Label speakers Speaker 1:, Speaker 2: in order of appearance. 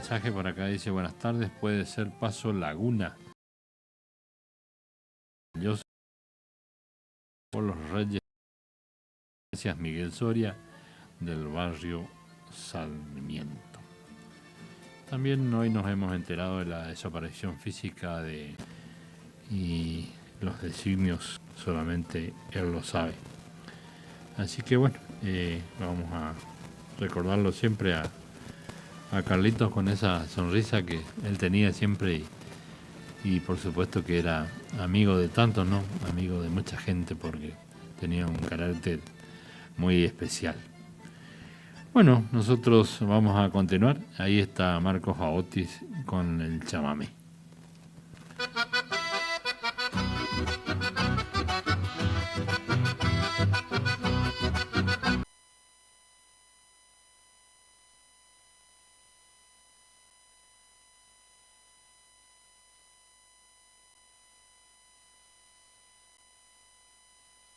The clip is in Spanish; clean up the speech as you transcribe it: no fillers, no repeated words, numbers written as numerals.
Speaker 1: mensaje por acá, dice: buenas tardes, puede ser Paso Laguna. Yo soy por los Reyes, gracias Miguel Soria, del barrio Sarmiento. También hoy nos hemos enterado de la desaparición física y los designios solamente él lo sabe. Así que bueno, vamos a recordarlo siempre a Carlitos con esa sonrisa que él tenía siempre y por supuesto que era amigo de tantos, ¿no? Amigo de mucha gente porque tenía un carácter muy especial. Bueno, nosotros vamos a continuar. Ahí está Marcos Aotis con el chamamé.